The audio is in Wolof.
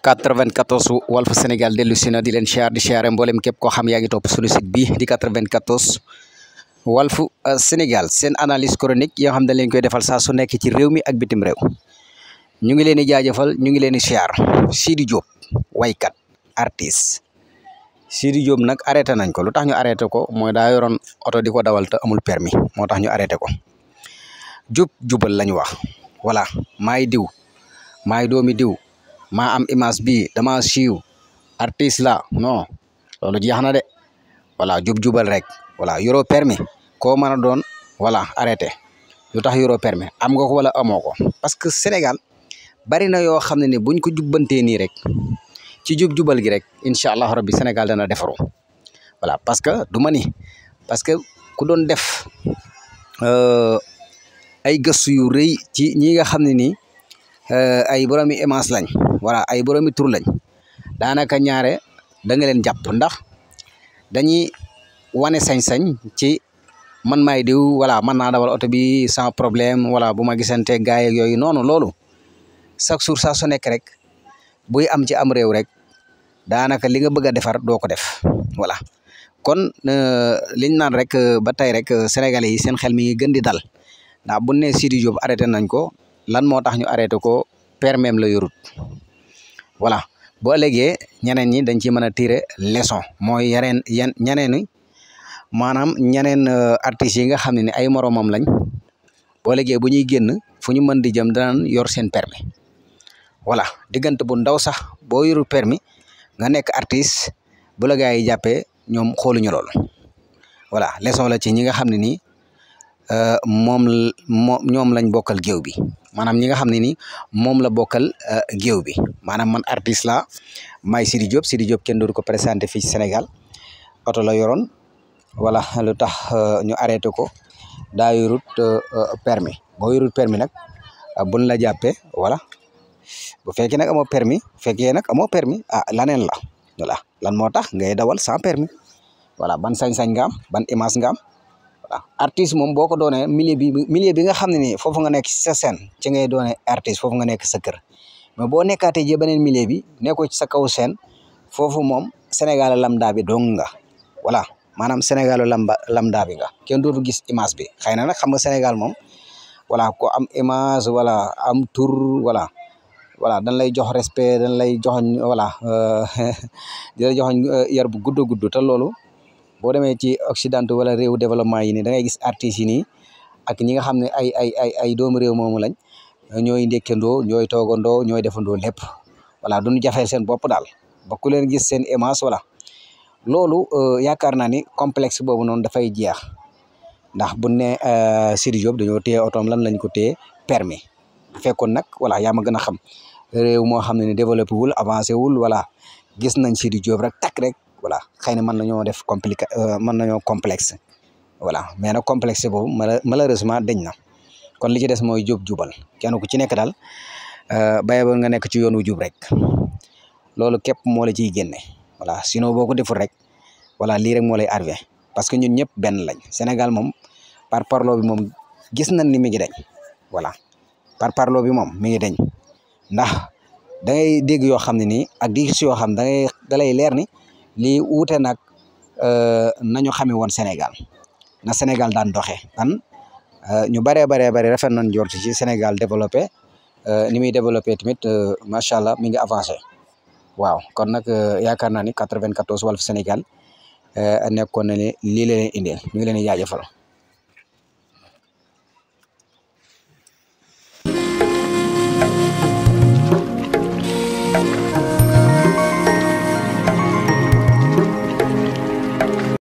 94 Walf Sénégal dellu si na di leen siyaar di siyaare mboolem képp koo xam yaa ngi topp suñu site bi di 94 Walf Sénégal seen analyse chronique yoo xam ne leen koy defal saa su nekk ci réew mi ak bitim réew ñu ngi leen di jaajëfal ñu ngi leen di siyaar Sidi Diop waykat artiste Sidi Diop nag arrêté nañ ko lu tax ñu arrêté ko mooy daa yoroon oto di ko dawal te amul permis moo tax ñu arrêté ko jubal lañu wax voilà maay diw maay doomi diw maa am image bi dama siiw artiste la non loolu jeex na de voilà jubal rek voilà yoroo permis koo mën a doon voilà arrêté lu tax yoroo permis am nga ko wala amoo ko parce que Sénégal bari na yoo xam ne ni buñ ko jubbantee nii rek ci jubal gi rek incha allah rabbi Sénégal dana defaru voilà parce que du ma ni parce que ku doon def ay gëstu yu rëy ci ñi nga xam ne nii ay boromi image lañ voilà ay boromi tur lañ daanaka ñaare da nga leen jàpp ndax dañuy wane sañ-sañ ci man maay diw voilà mën naa dawal oto bi sans problème voilà bu ma gisante gaay ak yooyu noonu loolu chaque jour saa su nekk rek buy am ci am réew rek daanaka li nga bëgg a defar doo ko def voilà kon liñ naan rek ba tey rek sénégalais yi seen xel mi ngi gën di dal ndax bu ne Sidi Diop arrêté nañ ko lan moo tax ñu arrêté ko permis la yorut voilà boo ëllëgee ñeneen ñi dañ ci mën a tirer leçon mooy ñeneen maanaam ñeneen artistes yi nga xam ne ni ay moromam lañ boo ëllëgee bu ñuy génn fu ñu mën di jëm danañ yor seen permis voilà diggante bu ndaw sax boo yorul permis nga nekk artiste bu la gaa yi jàppee ñoom xooluñu loolu voilà leçon la ci ñi nga xam ne nii ñoom lañ bokkal géew bi maanaam ñi nga xam ne ni moom la bokkal géew bi maanaam man artiste la maay Sidi Diop kenn dootu ko présenté fii ci Sénégal oto la yoroon voilà lu tax ñu arrêté ko daa yorut permis boo yorut permis nag buñ la jàppee voilà bu fekkee nag amoo permis laneen la voilà lan moo tax ngay dawal sans permis voilà ban sañ-sañ nga am ban image nga am voilà artiste moom boo ko doonee milieu bi nga xam ne nii foofu nga nekk ci sa scène ci ngay doone artiste foofu nga nekk sa kër mais boo nekkaatee ji beneen milieu bi nekkoo ci sa kaw scène foofu moom Sénégal lambda bi dong nga voilà maanaam Sénégal lambda bi nga kenn dootu gis image bi xëy na nag xam nga Sénégal moom voilà ko am image voilà am tour voilà dañ lay jox respect dañ lay joxoñ voilà di la joxoñ yar bu gudd te loolu boo demee ci Occident wala réew développement yi nii da ngay gis artistes yi nii ak ñi nga xam ne ay doomu réew moomu lañ ñooy ndekkandoo ñooy toogandoo ñooy defandoo lépp voilà duñu jafeel seen bopp daal ba ku leen gis seen image voilà loolu yaakaar naa ni complexe boobu noonu dafay jeex ndax bu ne Sidi Diop dañoo téye otoom lan lañ ko téye permis bu fekkoon nag voilà yaa ma gën a xam réew moo xam ne ni développé wul avancé wul voilà gis nañ Sidi Diop rek takk rek voilà xëy na mën nañoo def complexe voilà mais nag complexe boobu malheureusement dañ na kon li ci des mooy jubal kenn ku ci nekk daal baye ba nga nekk ci yoonu jub rek loolu képp moo la ciy génne voilà sinon boo ko deful rek voilà lii rek moo lay arrivé parce que ñun ñëpp benn lañ Sénégal moom par parlo bi moom gis nañ ni mi ngi dañ voilà par parlo bi moom mi ngi dañ ndax da ngay dégg yoo xam ne nii ak di gis yoo xam da lay leer ni lii wuute nag nañu xamee woon Sénégal na Sénégal daan doxee ñu baree rafet nañ njort ci Sénégal développé ni muy développé tamit macha allah mi ngi avancé waaw kon nag yaakaar naa ni 94 Walf Sénégal nekkoon na ne lii la leen indeel mi ngi leen di jaajëfal